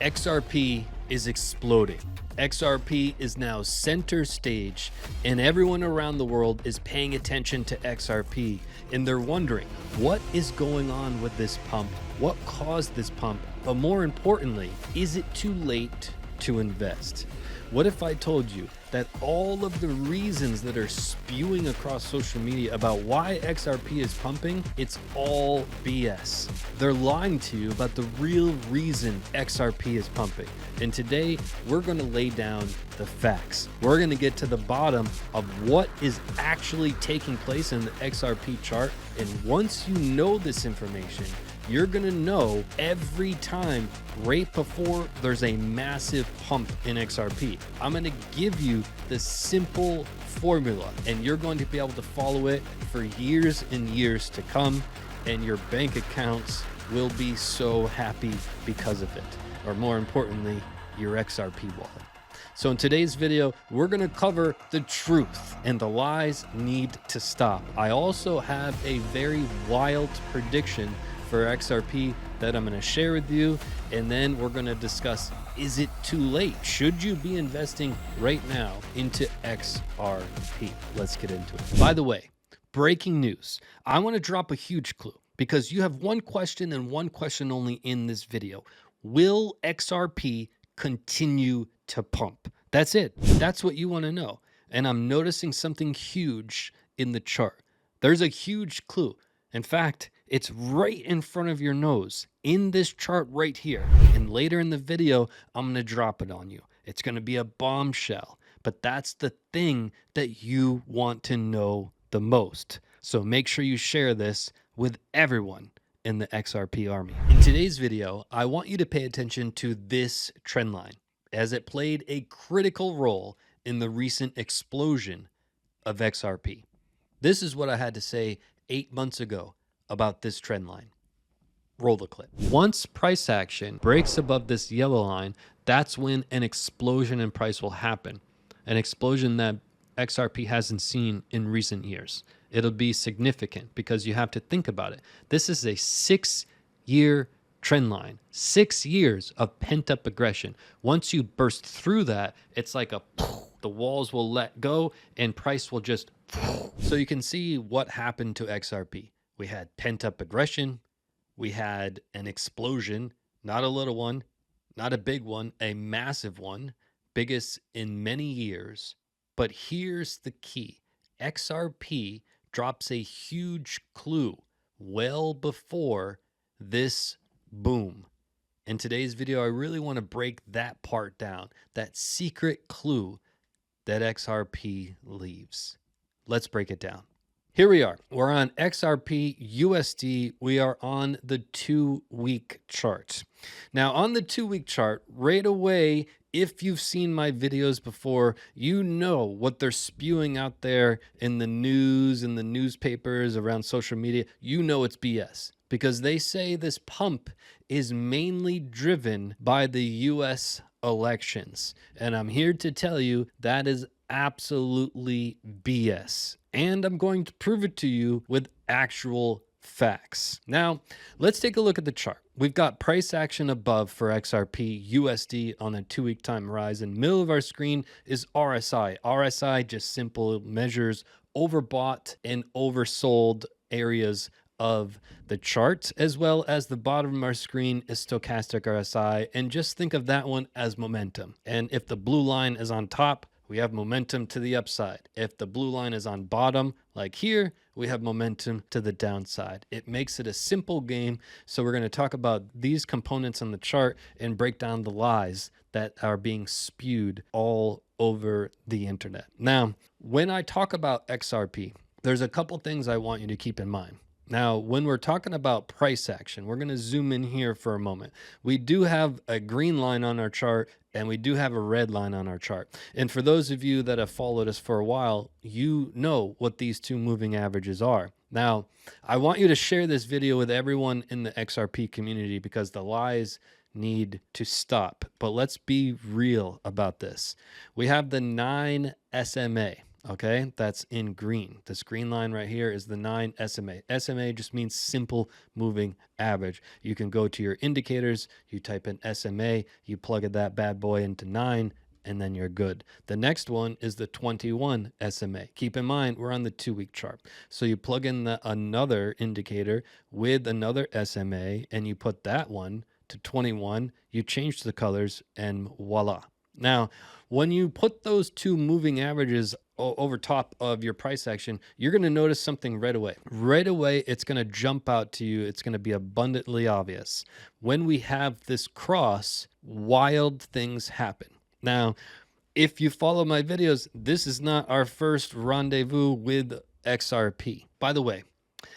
XRP is exploding. XRP is now center stage, and everyone around the world is paying attention to XRP, and they're wondering what is going on with this pump, what caused this pump, but more importantly, is it too late to invest? What if I told you that all of the reasons that are spewing across social media about why XRP is pumping, it's all BS. They're lying to you about the real reason XRP is pumping. And today, we're gonna lay down the facts. We're gonna get to the bottom of what is actually taking place in the XRP chart. And once you know this information, you're gonna know every time right before there's a massive pump in XRP. I'm gonna give you the simple formula, and you're going to be able to follow it for years and years to come, and your bank accounts will be so happy because of it, or more importantly, your XRP wallet. So in today's video, we're gonna cover the truth, and the lies need to stop. I also have a very wild prediction for XRP that I'm going to share with you, and then we're going to discuss, is it too late? Should you be investing right now into XRP? Let's get into it. By the way, breaking news. I want to drop a huge clue because you have one question and one question only in this video. Will XRP continue to pump? That's it. That's what you want to know. And I'm noticing something huge in the chart. There's a huge clue. In fact, it's right in front of your nose in this chart right here. And later in the video, I'm going to drop it on you. It's going to be a bombshell, but that's the thing that you want to know the most. So make sure you share this with everyone in the XRP army. In today's video, I want you to pay attention to this trend line as it played a critical role in the recent explosion of XRP. This is what I had to say 8 months ago about this trend line. Roll the clip. Once price action breaks above this yellow line, that's when an explosion in price will happen. An explosion that XRP hasn't seen in recent years. It'll be significant because you have to think about it. This is a 6-year trend line, 6 years of pent-up aggression. Once you burst through that, it's like the walls will let go and price will just. So you can see what happened to XRP. We had pent-up aggression. We had an explosion, not a little one, not a big one, a massive one, biggest in many years. But here's the key. XRP drops a huge clue well before this boom. In today's video, I really want to break that part down, that secret clue that XRP leaves. Let's break it down. Here we are. We're on XRP USD. We are on the 2-week chart. Now, on the 2-week chart, right away, if you've seen my videos before, you know what they're spewing out there in the news, in the newspapers, around social media. You know it's BS because they say this pump is mainly driven by the US elections. And I'm here to tell you that is absolutely BS. And I'm going to prove it to you with actual facts. Now, let's take a look at the chart. We've got price action above for XRP USD on a 2-week time horizon. Middle of our screen is RSI. RSI just simple measures overbought and oversold areas of the chart, as well as the bottom of our screen is stochastic RSI. And just think of that one as momentum. And if the blue line is on top, we have momentum to the upside. If the blue line is on bottom, like here, we have momentum to the downside. It makes it a simple game. So we're going to talk about these components on the chart and break down the lies that are being spewed all over the internet. Now, when I talk about XRP, there's a couple things I want you to keep in mind. Now, when we're talking about price action, we're going to zoom in here for a moment. We do have a green line on our chart and we do have a red line on our chart. And for those of you that have followed us for a while, you know what these two moving averages are. Now, I want you to share this video with everyone in the XRP community because the lies need to stop. But let's be real about this. We have the 9 SMA. Okay, that's in green. This green line right here is the 9 SMA. SMA just means simple moving average. You can go to your indicators, you type in SMA, you plug that bad boy into 9, and then you're good. The next one is the 21 SMA. Keep in mind, we're on the 2-week chart. So you plug in another indicator with another SMA, and you put that one to 21, you change the colors, and voila. Now, when you put those two moving averages over top of your price action, you're going to notice something right away. Right away, it's going to jump out to you. It's going to be abundantly obvious. When we have this cross, wild things happen. Now, if you follow my videos, this is not our first rendezvous with XRP. By the way,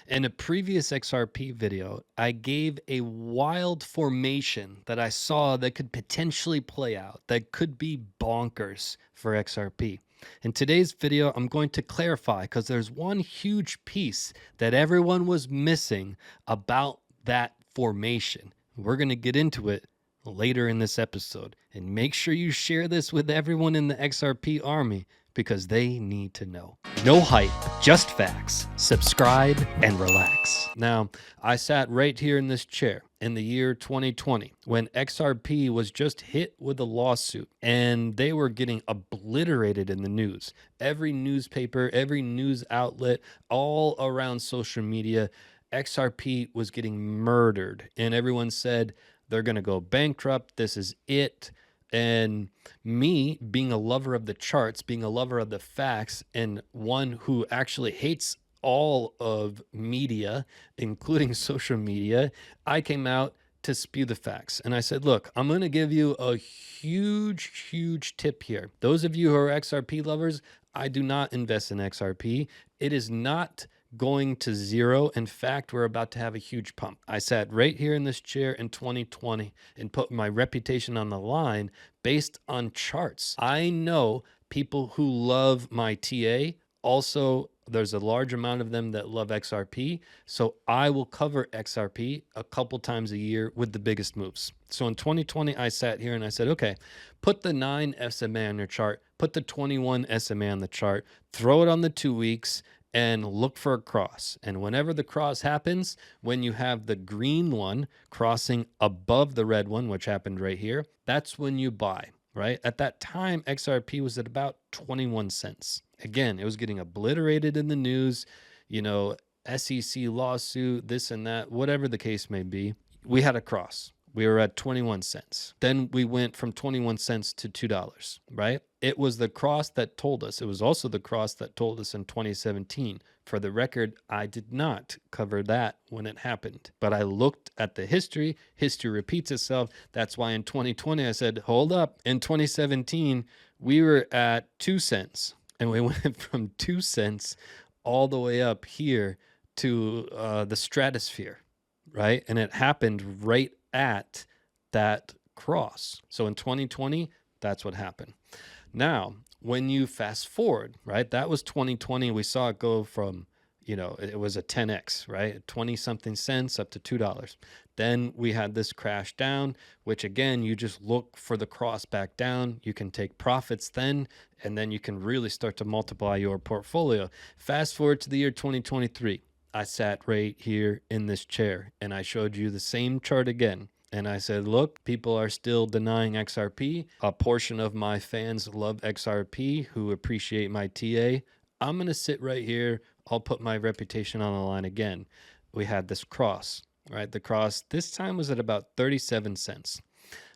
in a previous XRP video, I gave a wild formation that I saw that could potentially play out, that could be bonkers for XRP. In today's video, I'm going to clarify because there's one huge piece that everyone was missing about that formation. We're going to get into it later in this episode. And make sure you share this with everyone in the XRP army because they need to know. No hype, just facts. Subscribe and relax. Now, I sat right here in this chair in the year 2020 when XRP was just hit with a lawsuit and they were getting obliterated in the news. Every newspaper, every news outlet, all around social media, XRP was getting murdered. And everyone said they're going to go bankrupt. This is it. And me, being a lover of the charts, being a lover of the facts, and one who actually hates all of media, including social media, I came out to spew the facts. And I said, look, I'm going to give you a huge tip here. Those of you who are XRP lovers, I do not invest in XRP. It is not going to zero. In fact, we're about to have a huge pump. I sat right here in this chair in 2020 and put my reputation on the line based on charts. I know people who love my TA. Also, there's a large amount of them that love XRP. So I will cover XRP a couple times a year with the biggest moves. So in 2020, I sat here and I said, okay, put the 9 SMA on your chart, put the 21 SMA on the chart, throw it on the 2 weeks, and look for a cross. And whenever the cross happens, when you have the green one crossing above the red one, which happened right here, that's when you buy, right? At that time, XRP was at about 21 cents. Again, it was getting obliterated in the news, SEC lawsuit, this and that, whatever the case may be. We had a cross. We were at 21 cents. Then we went from 21 cents to $2, right? It was the cross that told us. It was also the cross that told us in 2017. For the record, I did not cover that when it happened, but I looked at the history. History repeats itself. That's why in 2020, I said, hold up. In 2017, we were at 2 cents and we went from 2 cents all the way up here to the stratosphere, right? And it happened right at that cross. So in 2020, that's what happened. Now, when you fast forward, right, that was 2020. We saw it go from, it was a 10x, right? 20 something cents up to $2. Then we had this crash down, which again, you just look for the cross back down. You can take profits then, and then you can really start to multiply your portfolio. Fast forward to the year 2023. I sat right here in this chair and I showed you the same chart again. And I said, look, people are still denying XRP. A portion of my fans love XRP who appreciate my TA. I'm going to sit right here. I'll put my reputation on the line again. We had this cross, right? The cross this time was at about 37 cents.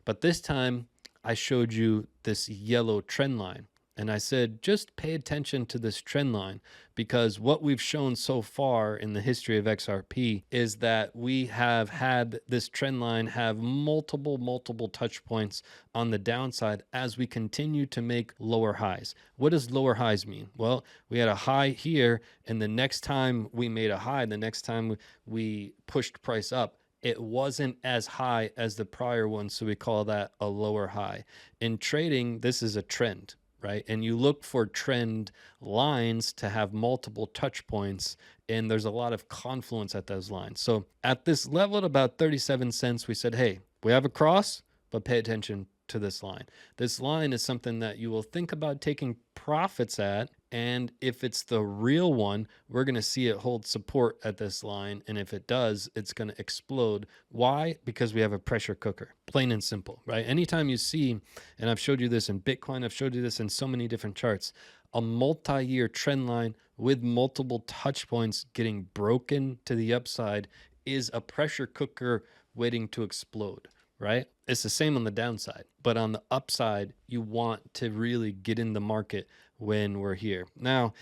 But this time I showed you this yellow trend line. And I said, just pay attention to this trend line because what we've shown so far in the history of XRP is that we have had this trend line have multiple touch points on the downside as we continue to make lower highs. What does lower highs mean? Well, we had a high here, and the next time we made a high, the next time we pushed price up, it wasn't as high as the prior one, so we call that a lower high. In trading, this is a trend. Right? And you look for trend lines to have multiple touch points, and there's a lot of confluence at those lines. So at this level at about 37 cents, we said, hey, we have a cross, but pay attention to this line. This line is something that you will think about taking profits at. And if it's the real one, we're going to see it hold support at this line. And if it does, it's going to explode. Why? Because we have a pressure cooker, plain and simple, right? Anytime you see, and I've showed you this in Bitcoin, I've showed you this in so many different charts, a multi-year trend line with multiple touch points getting broken to the upside is a pressure cooker waiting to explode, right? It's the same on the downside, but on the upside, you want to really get in the market when we're here. Now,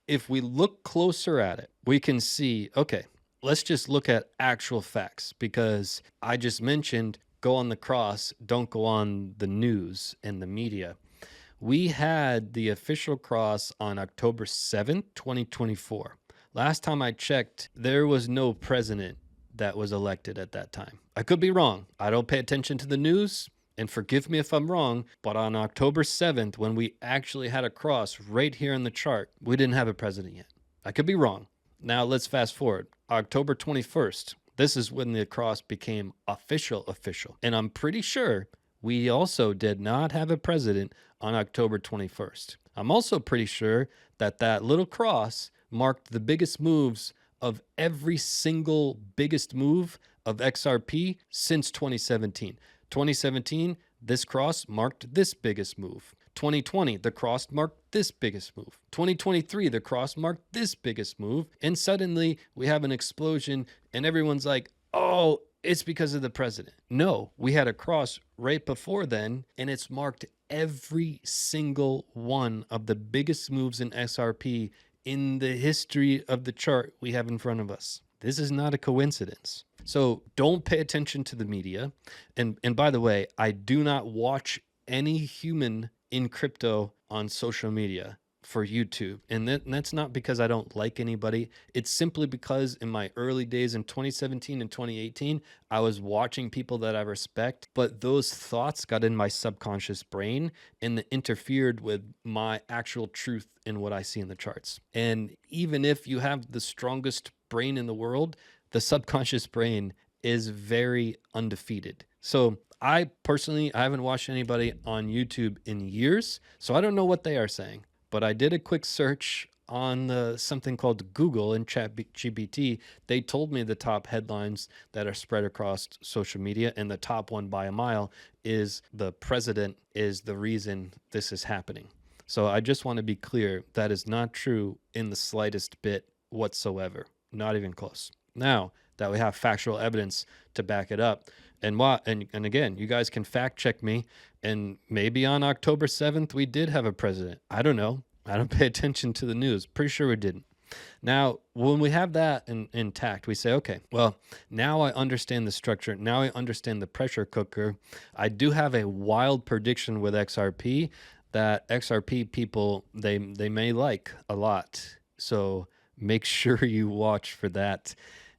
if we look closer at it, we can see, okay, let's just look at actual facts, because I just mentioned go on the cross, don't go on the news and the media. We had the official cross on October 7th, 2024. Last time I checked, there was no president that was elected at that time. I could be wrong. I don't pay attention to the news, and forgive me if I'm wrong, but on October 7th, when we actually had a cross right here in the chart, we didn't have a president yet. I could be wrong. Now let's fast forward. October 21st, this is when the cross became official. And I'm pretty sure we also did not have a president on October 21st. I'm also pretty sure that that little cross marked the biggest moves of every single biggest move of XRP since 2017. 2017, this cross marked this biggest move. 2020, the cross marked this biggest move. 2023, the cross marked this biggest move. And suddenly we have an explosion and everyone's like, oh, it's because of the president. No, we had a cross right before then, and it's marked every single one of the biggest moves in XRP in the history of the chart we have in front of us. This is not a coincidence. So don't pay attention to the media. And by the way, I do not watch any human in crypto on social media for YouTube. And that's not because I don't like anybody. It's simply because in my early days in 2017 and 2018, I was watching people that I respect, but those thoughts got in my subconscious brain and interfered with my actual truth in what I see in the charts. And even if you have the strongest brain in the world, the subconscious brain is very undefeated. So I haven't watched anybody on YouTube in years, so I don't know what they are saying. But I did a quick search on something called Google and ChatGPT. They told me the top headlines that are spread across social media, and the top one by a mile is the president is the reason this is happening. So I just want to be clear, that is not true in the slightest bit whatsoever, not even close. Now that we have factual evidence to back it up, and again, you guys can fact check me, and maybe on October 7th, we did have a president. I don't know. I don't pay attention to the news. Pretty sure we didn't. Now, when we have that intact, we say, okay, well, now I understand the structure. Now I understand the pressure cooker. I do have a wild prediction with XRP that XRP people, they may like a lot. So make sure you watch for that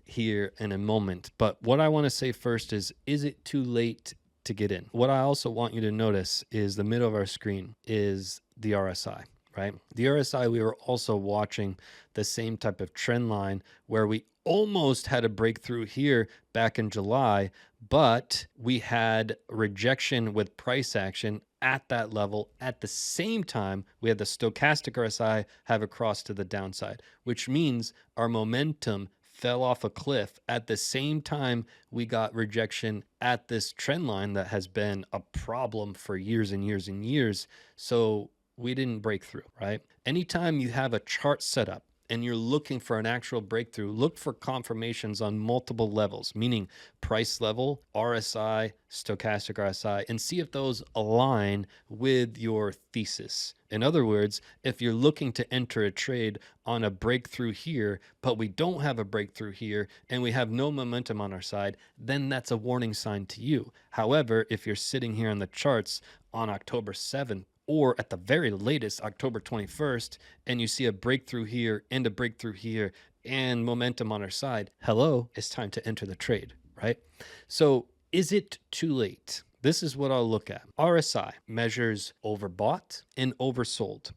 here in a moment. But what I want to say first is it too late to get in? What I also want you to notice is the middle of our screen is the RSI, right? The RSI, we were also watching the same type of trend line where we almost had a breakthrough here back in July, but we had rejection with price action at that level. At the same time, we had the stochastic RSI have a cross to the downside, which means our momentum fell off a cliff. At the same time, we got rejection at this trend line that has been a problem for years and years and years. So we didn't break through, right? Anytime you have a chart set up and you're looking for an actual breakthrough, look for confirmations on multiple levels, meaning price level, RSI, stochastic RSI, and see if those align with your thesis. In other words, if you're looking to enter a trade on a breakthrough here, but we don't have a breakthrough here and we have no momentum on our side, then that's a warning sign to you. However, if you're sitting here on the charts on October 7th, or at the very latest, October 21st, and you see a breakthrough here and a breakthrough here and momentum on our side, hello, it's time to enter the trade, right? So is it too late? This is what I'll look at. RSI measures overbought and oversold.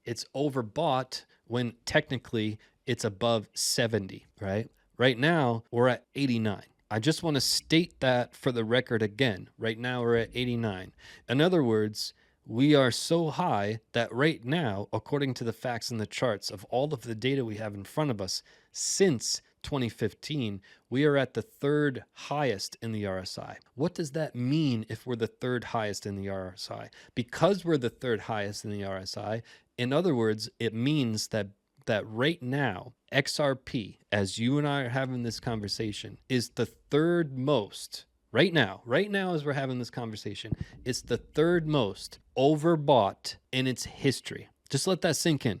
It's overbought when technically it's above 70, right? Right now, we're at 89. I just want to state that for the record again. Right now we're at 89. In other words, we are so high that right now, according to the facts and the charts of all of the data we have in front of us since 2015, we are at the third highest in the RSI. What does that mean if we're the third highest in the RSI? Because we're the third highest in the RSI, in other words, it means that right now, XRP, as you and I are having this conversation, is the third most, right now as we're having this conversation, it's the third most overbought in its history. Just let that sink in.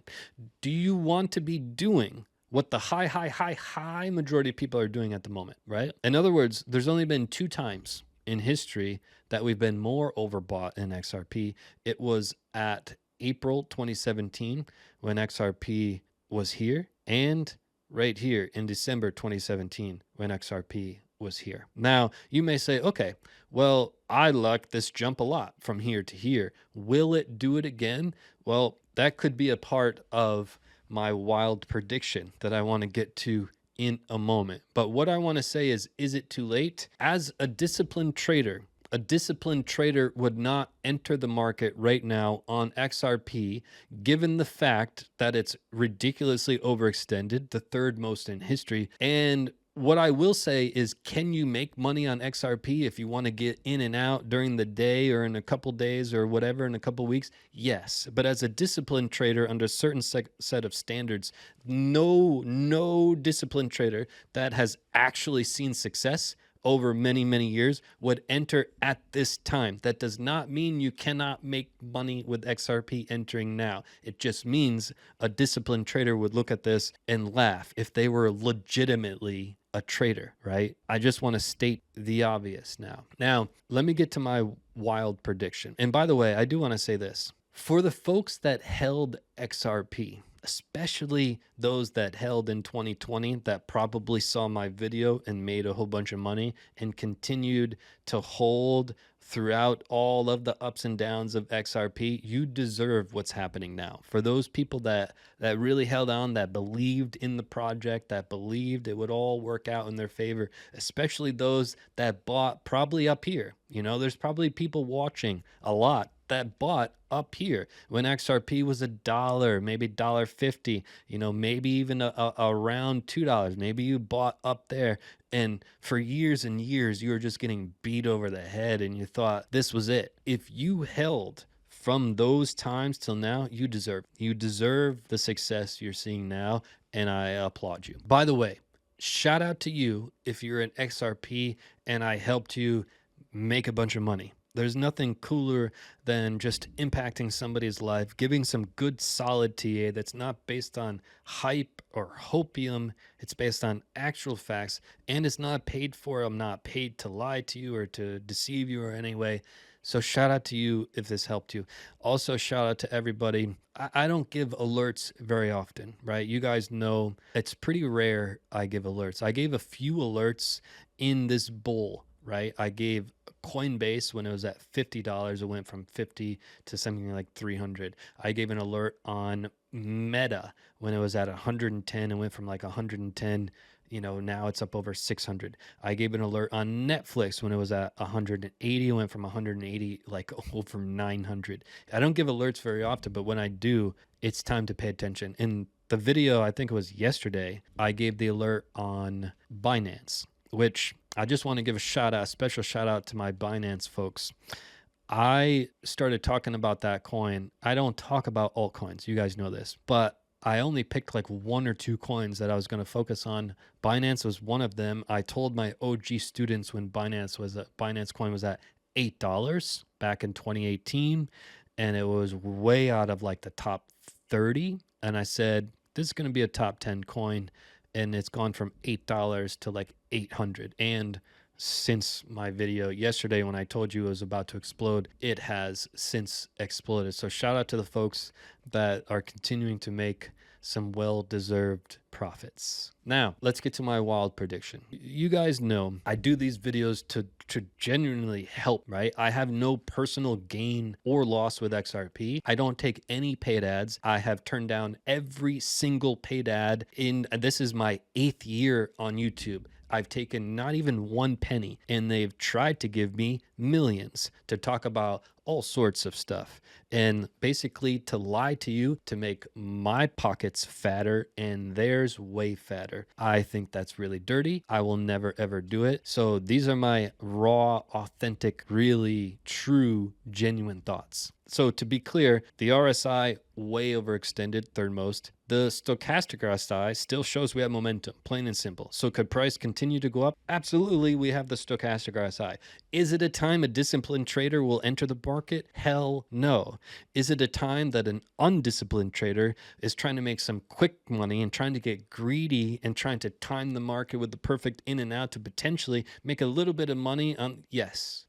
Do you want to be doing what the high majority of people are doing at the moment, right? In other words, there's only been 2 times in history that we've been more overbought in XRP. It was at April 2017 when XRP was here, and right here in December 2017 when XRP was here. Now, you may say, okay, well, I like this jump a lot from here to here. Will it do it again? Well, that could be a part of my wild prediction that I want to get to in a moment. But what I want to say is it too late? As a disciplined trader would not enter the market right now on XRP, given the fact that it's ridiculously overextended, the third most in history. And what I will say is, can you make money on XRP if you want to get in and out during the day or in a couple days or whatever in a couple weeks? Yes. But as a disciplined trader under a certain set of standards, no disciplined trader that has actually seen success over many, many years would enter at this time. That does not mean you cannot make money with XRP entering now. It just means a disciplined trader would look at this and laugh if they were legitimately a trader, right? I just want to state the obvious now. Now, let me get to my wild prediction. And by the way, I do want to say this. For the folks that held XRP, especially those that held in 2020 that probably saw my video and made a whole bunch of money and continued to hold throughout all of the ups and downs of XRP, you deserve what's happening now. For those people that really held on, that believed in the project, that believed it would all work out in their favor, especially those that bought probably up here. You know, there's probably people watching a lot that bought up here when XRP was $1, maybe $1.50, you know, maybe even around $2. Maybe you bought up there, and for years and years, you were just getting beat over the head and you thought this was it. If you held from those times till now, you deserve the success you're seeing now, and I applaud you. By the way, shout out to you if you're an XRP and I helped you make a bunch of money. There's nothing cooler than just impacting somebody's life, giving some good solid TA that's not based on hype or hopium. It's based on actual facts, and it's not paid for. I'm not paid to lie to you or to deceive you or any way. So shout out to you if this helped you. Also, shout out to everybody. I don't give alerts very often, right? You guys know it's pretty rare I give alerts. I gave a few alerts in this bull, right? I gave Coinbase when it was at $50. It went from 50 to something like 300. I gave an alert on Meta when it was at 110 and went from like 110. You know, now it's up over 600. I gave an alert on Netflix when it was at 180. It went from 180 like over 900. I don't give alerts very often, but when I do, it's time to pay attention. In the video, I think it was yesterday, I gave the alert on Binance, which I just want to give a special shout out to my Binance folks. I started talking about that coin. I don't talk about altcoins. You guys know this, but I only picked like 1 or 2 coins that I was going to focus on. Binance was one of them. I told my OG students when Binance coin was at $8 back in 2018, and it was way out of like the top 30. And I said, this is going to be a top 10 coin. And it's gone from $8 to like 800. And since my video yesterday when I told you it was about to explode, it has since exploded. So shout out to the folks that are continuing to make some well-deserved profits. Now, let's get to my wild prediction. You guys know I do these videos to genuinely help, right? I have no personal gain or loss with XRP. I don't take any paid ads. I have turned down every single paid ad this is my 8th year on YouTube. I've taken not even 1 penny, and they've tried to give me millions to talk about all sorts of stuff, and basically to lie to you to make my pockets fatter and theirs way fatter. I think that's really dirty. I will never ever do it. So these are my raw, authentic, really true, genuine thoughts. So to be clear, the RSI way overextended, third most. The stochastic RSI still shows we have momentum, plain and simple. So could price continue to go up? Absolutely, we have the stochastic RSI. Is it a time a disciplined trader will enter the market? Hell no. Is it a time that an undisciplined trader is trying to make some quick money and trying to get greedy and trying to time the market with the perfect in and out to potentially make a little bit of money on? Yes,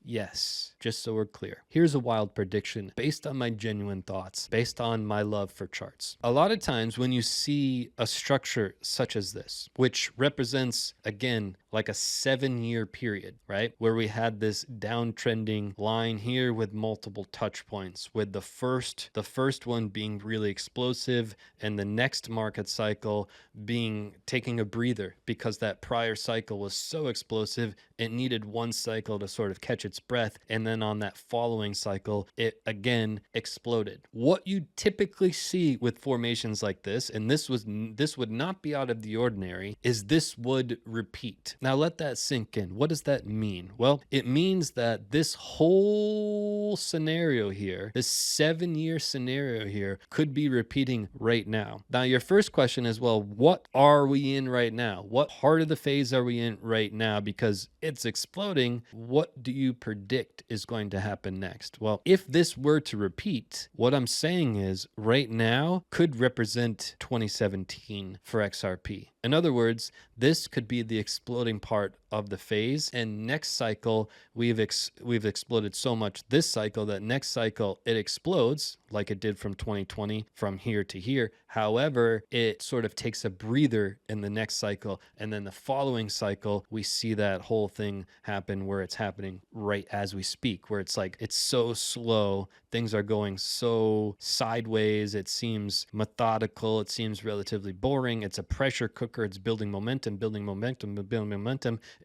just so we're clear. Here's a wild prediction based on my genuine thoughts, based on my love for charts. A lot of times when you see a structure such as this, which represents, again, like a 7-year period, right? Where we had this downtrending line here with multiple touch points, with the first one being really explosive and the next market cycle being taking a breather because that prior cycle was so explosive, it needed one cycle to sort of catch its breath. And then on that following cycle, it again exploded. What you typically see with formations like this, and this would not be out of the ordinary, is this would repeat. Now let that sink in. What does that mean? Well, it means that this whole scenario here, this 7-year scenario here, could be repeating right now. Now your first question is, well, what are we in right now? What part of the phase are we in right now? Because it's exploding. What do you predict is going to happen next? Well, if this were to repeat, what I'm saying is right now could represent 2017 for XRP. In other words, this could be the exploding part of the phase, and next cycle we've exploded so much this cycle that next cycle it explodes like it did from 2020 from here to here. However, it sort of takes a breather in the next cycle, and then the following cycle we see that whole thing happen where it's happening right as we speak, where it's like it's so slow, things are going so sideways, it seems methodical, it seems relatively boring, it's a pressure cooker, it's building momentum,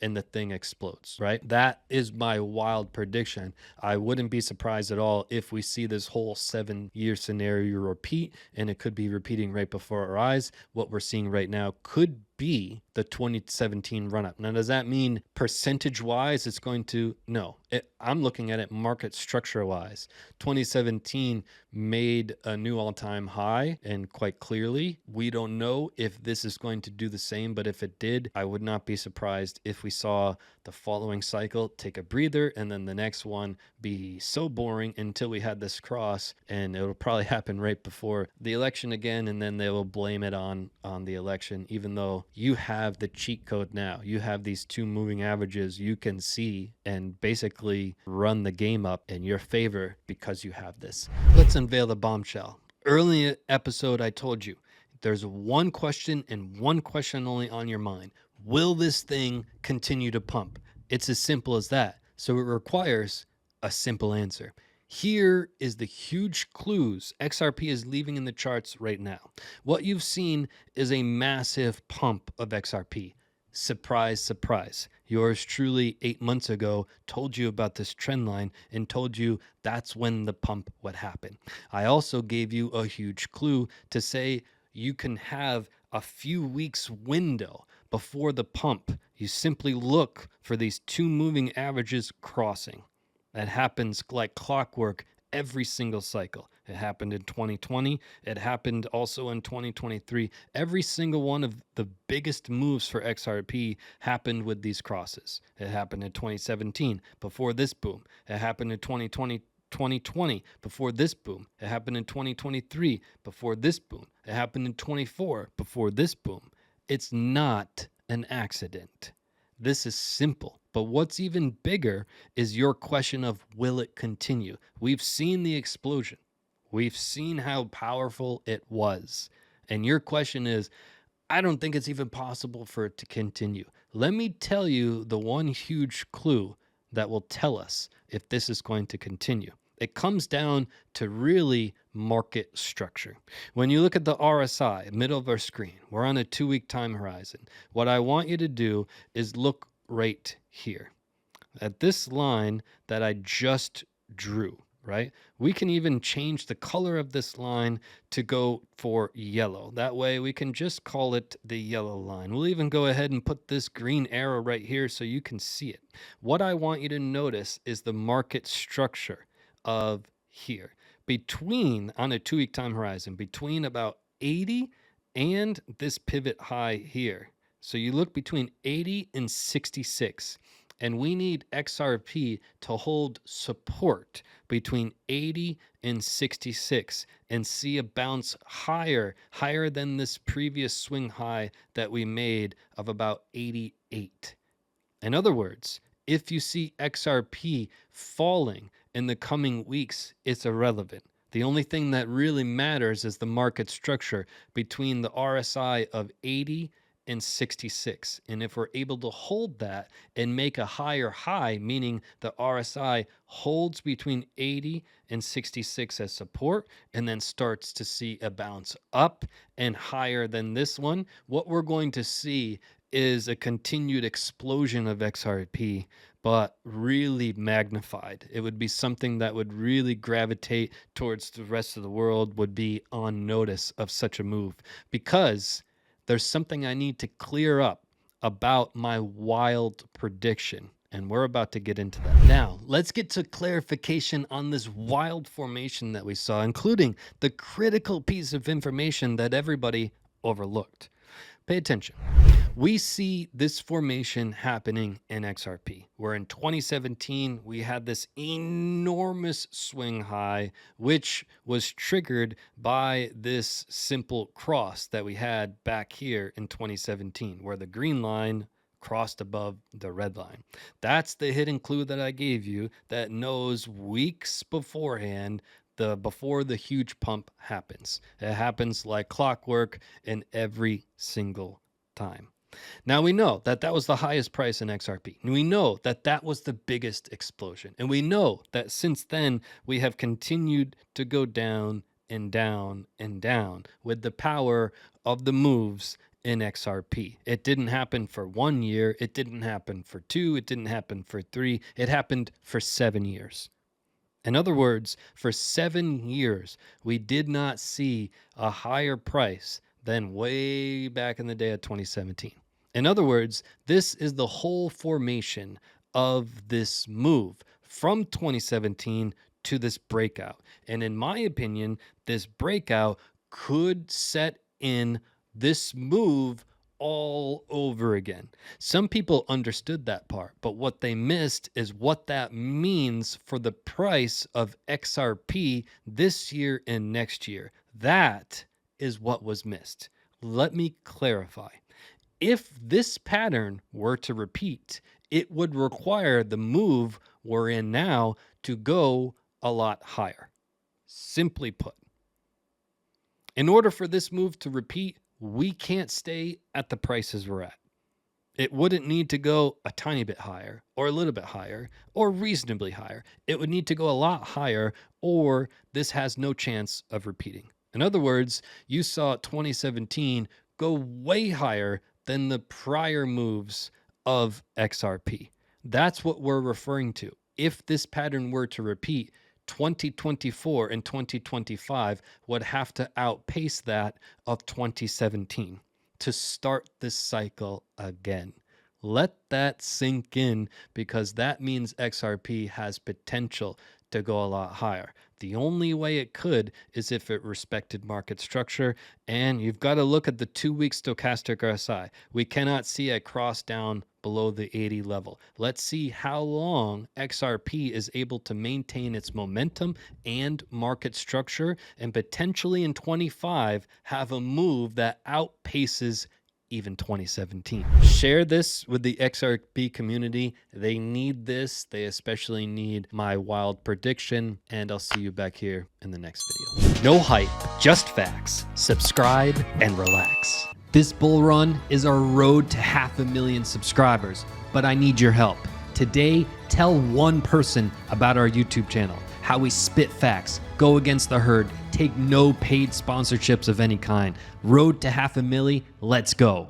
and the thing explodes, right? That is my wild prediction. I wouldn't be surprised at all if we see this whole 7-year scenario repeat, and it could be repeating right before our eyes. What we're seeing right now could be the 2017 run up. Now, does that mean percentage wise it's going to? No. I'm looking at it market structure wise. 2017 made a new all-time high, and quite clearly, we don't know if this is going to do the same, but if it did, I would not be surprised if we saw the following cycle take a breather and then the next one be so boring until we had this cross, and it'll probably happen right before the election again, and then they will blame it on the election, even though you have the cheat code now. You have these two moving averages you can see and basically run the game up in your favor because you have this. Let's unveil the bombshell. Early in the episode, I told you there's one question and one question only on your mind. Will this thing continue to pump? It's as simple as that. So it requires a simple answer. Here is the huge clues XRP is leaving in the charts right now. What you've seen is a massive pump of XRP. Surprise, surprise. Yours truly 8 months ago told you about this trend line and told you that's when the pump would happen. I also gave you a huge clue to say you can have a few weeks window before the pump. You simply look for these two moving averages crossing. That happens like clockwork every single cycle. It happened in 2020. It happened also in 2023. Every single one of the biggest moves for XRP happened with these crosses. It happened in 2017 before this boom. It happened in 2020 before this boom. It happened in 2023 before this boom. It happened in 24 before this boom. It's not an accident. This is simple. But what's even bigger is your question of, will it continue? We've seen the explosion. We've seen how powerful it was. And your question is, I don't think it's even possible for it to continue. Let me tell you the one huge clue that will tell us if this is going to continue. It comes down to really market structure. When you look at the RSI, middle of our screen, we're on a 2-week time horizon. What I want you to do is look right here at this line that I just drew, right? We can even change the color of this line to go for yellow. That way we can just call it the yellow line. We'll even go ahead and put this green arrow right here so you can see it. What I want you to notice is the market structure of here. Between, on a 2-week time horizon, between about 80 and this pivot high here. So you look between 80 and 66. And we need XRP to hold support between 80 and 66 and see a bounce higher than this previous swing high that we made of about 88. In other words, if you see XRP falling in the coming weeks, it's irrelevant. The only thing that really matters is the market structure between the RSI of 80 and 66. And if we're able to hold that and make a higher high, meaning the RSI holds between 80 and 66 as support and then starts to see a bounce up and higher than this one, what we're going to see is a continued explosion of XRP, but really magnified. It would be something that would really gravitate towards the rest of the world, would be on notice of such a move, because there's something I need to clear up about my wild prediction, and we're about to get into that. Now, let's get to clarification on this wild formation that we saw, including the critical piece of information that everybody overlooked. Pay attention. We see this formation happening in XRP, where in 2017, we had this enormous swing high, which was triggered by this simple cross that we had back here in 2017, where the green line crossed above the red line. That's the hidden clue that I gave you that knows weeks beforehand before the huge pump happens. It happens like clockwork in every single time. Now we know that that was the highest price in XRP. And we know that that was the biggest explosion. And we know that since then we have continued to go down and down and down with the power of the moves in XRP. It didn't happen for 1 year. It didn't happen for 2. It didn't happen for 3. It happened for 7 years. In other words, for 7 years, we did not see a higher price than way back in the day of 2017. In other words, this is the whole formation of this move from 2017 to this breakout. And in my opinion, this breakout could set in this move all over again. Some people understood that part, but what they missed is what that means for the price of XRP this year and next year. That is what was missed. Let me clarify. If this pattern were to repeat, it would require the move we're in now to go a lot higher. Simply put, in order for this move to repeat, we can't stay at the prices we're at. It wouldn't need to go a tiny bit higher or a little bit higher or reasonably higher. It would need to go a lot higher, or this has no chance of repeating. In other words, you saw 2017 go way higher than the prior moves of XRP. That's what we're referring to. If this pattern were to repeat, 2024 and 2025 would have to outpace that of 2017 to start this cycle again. Let that sink in, because that means XRP has potential to go a lot higher. The only way it could is if it respected market structure, and you've got to look at the 2-week stochastic RSI. We cannot see a cross down below the 80 level. Let's see how long XRP is able to maintain its momentum and market structure, and potentially in 25 have a move that outpaces even 2017. Share this with the XRP community. They need this. They especially need my wild prediction, and I'll see you back here in the next video. No hype, just facts. Subscribe and relax. This bull run is our road to 500,000 subscribers, but I need your help. Today, tell one person about our YouTube channel. how we spit facts, go against the herd, take no paid sponsorships of any kind. Road to 500,000, let's go.